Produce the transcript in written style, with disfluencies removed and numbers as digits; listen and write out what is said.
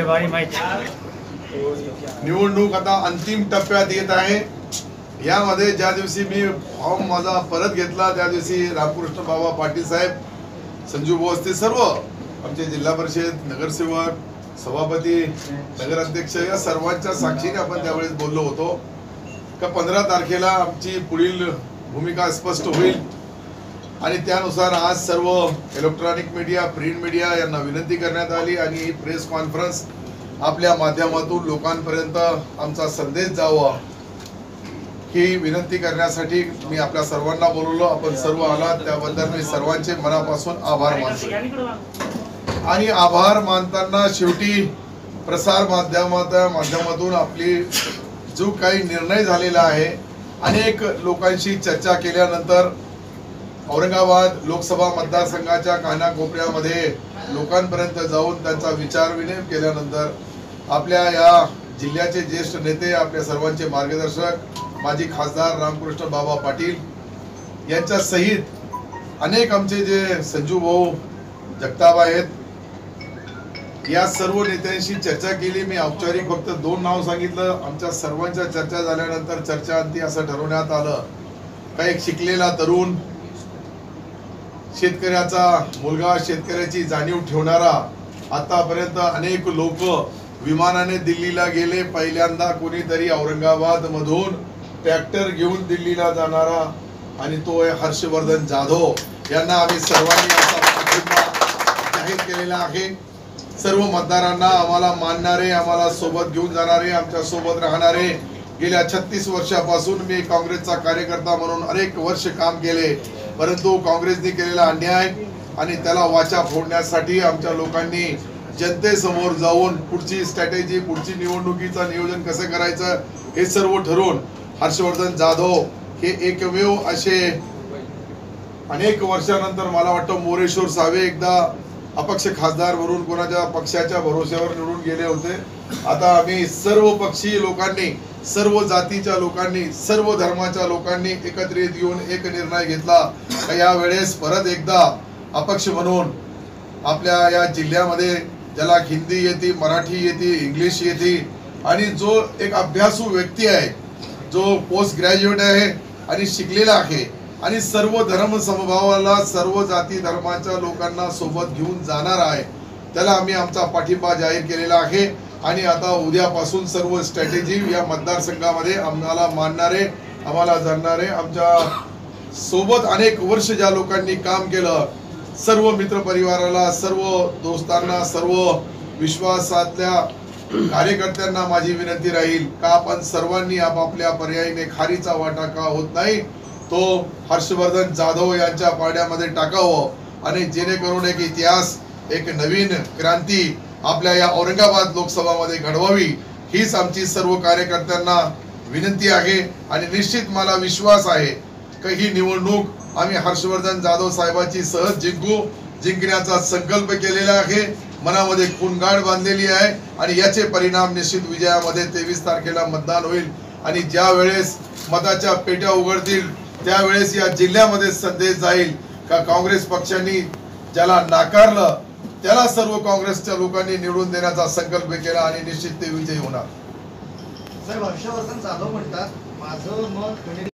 टक्केवारी माहिती निवडणूक आता अंतिम टप्प्यात येत आहे। यामध्ये ज्या दिवशी मी फॉर्म माझा परत घेतला त्या दिवशी रामकृष्ण बाबा पाटील साहेब, संजू बोस्ते, सर्व आमचे जिल्हा परिषद नगरसेवक, सभापती, नगराध्यक्ष या सर्वांच्या साक्षीने आपण त्यावेळेस बोललो होतो का 15 तारखेला आमची पुढील भूमिका स्पष्ट होईल आणि त्यानुसार आज सर्व इलेक्ट्रॉनिक मीडिया, प्रिंट मीडिया यांना विनंती करण्यात आली आणि ही प्रेस कॉन्फरन्स आपल्या माध्यमातून लोकांपर्यंत आमचा संदेश जावा ही विनंती करण्यासाठी मी आपल्या सर्वांना बोलवलो। आपण सर्व आलात त्याबद्दल मी सर्वांचे मनापासून आभार मानतो आणि आभार मानताना शेवटी प्रसार माध्यमातून आपली जो काही निर्णय झालेला आहे, अनेक लोकांशी चर्चा केल्यानंतर औरंगाबाद लोकसभा मतदारसंघाच्या कानाकोपऱ्यामध्ये लोकांपर्यंत जाऊन त्यांचा विचारविनिमय केल्यानंतर आपल्या या जिल्ह्याचे ज्येष्ठ नेते, आपल्या सर्वांचे मार्गदर्शक माजी खासदार रामकृष्ण बाबा पाटील यांच्या सहित अनेक आमचे जे संजू भाऊ जगताप आहेत, या सर्व नेत्यांशी चर्चा केली। मी औपचारिक फक्त 2 नाव सांगितलं। आमच्या सर्वांच्या चर्चा झाल्यानंतर चर्चांती असं ठरवण्यात आलं का एक शिकलेला तरुण, शेतकऱ्याचा मुलगा, शेतकऱ्याची जाणीव ठेवणारा, आतापर्यंत अनेक लोक विमानाने दिल्लीला गेले, पहिल्यांदा कोणीतरी औरंगाबाद मधून ट्रॅक्टर घेऊन दिल्लीला जाणारा आणि तो आहे हर्षवर्धन जाधव यांना आम्ही सर्वांनी असा पाठिंबा जाहीर केलेला आहे। सर्व मतदारांना आम्हाला मानणारे, आम्हाला सोबत घेऊन जाणारे, आमच्या सोबत राहणारे, गेल्या 36 वर्षापासून मी काँग्रेसचा कार्यकर्ता म्हणून अनेक वर्ष काम केले, परंतु काँग्रेसने केलेला अन्याय आणि त्याला वाचा फोडण्यासाठी आमच्या लोकांनी जनतेसमोर जाऊन पुढची स्ट्रॅटेजी, पुढची निवडणुकीचं नियोजन कसं करायचं हे सर्व ठरवून हर्षवर्धन जाधव हे एकमेव असे अनेक वर्षानंतर मला वाटतं मोरेश्वर सावे एकदा अपक्ष खासदार म्हणून कोणाच्या पक्षाच्या भरोश्यावर निवडून गेले होते। आता आम्ही सर्व पक्षीय लोकांनी, सर्व जातीच्या लोकांनी, सर्व धर्माच्या लोकांनी एकत्रित येऊन एक निर्णय घेतला की या वेळेस परत एकदा अपक्ष म्हणून आपल्या या जिल्ह्यामध्ये ज्याला हिंदी येते, मराठी येते, इंग्लिश येते आणि जो एक अभ्यासू व्यक्ती आहे, जो पोस्ट ग्रॅज्युएट आहे आणि शिकलेला आहे आणि सर्व धर्म समभावाला, सर्व जाती धर्माच्या लोकांना सोबत घेऊन जाणार आहे, त्याला आम्ही आमचा पाठिंबा जाहीर केलेला आहे। आणि आता उद्यापासून सर्व स्ट्रॅटेजी या मतदारसंघामध्ये आम्हाला मानणारे, आम्हाला जाणणारे, आमच्या सोबत अनेक वर्ष ज्या लोकांनी काम केलं, सर्व मित्र परिवाराला, सर्व दोस्तांना, सर्व विश्वासातल्या कार्यकर्त्यांना माझी विनंती राहील का आपण सर्वांनी आपापल्या पर्यायीने खारीचा वाटा का होत नाही तो हर्षवर्धन जाधव यांच्या पारड्यामध्ये टाकावं आणि जेणेकरून एक इतिहास, एक नवीन क्रांती आपल्या या औरंगाबाद लोकसभामध्ये घडवावी हीच आमची सर्व कार्यकर्त्यांना विनंती आहे। आणि निश्चित मला विश्वास आहे की ही निवडणूक आम्ही हर्षवर्धन जाधव साहेबांची सहज जिंकण्याचा संकल्प केलेला आहे, मनामध्ये खूणगाठ बांधलेली आहे आणि याचे परिणाम निश्चित विजयामध्ये 23 तारखेला मतदान होईल आणि ज्या वेळेस मताच्या पेट्या उघडतील त्यावेळेस या जिल्ह्यामध्ये संदेश जाईल का काँग्रेस पक्षाने ज्याला नाकारलं त्याला सर्व काँग्रेसच्या लोकांनी निवडून देण्याचा संकल्प केला आणि निश्चित ते विजयी होणार। साहेब, हर्षवर्धन जाधव म्हणतात माझं मत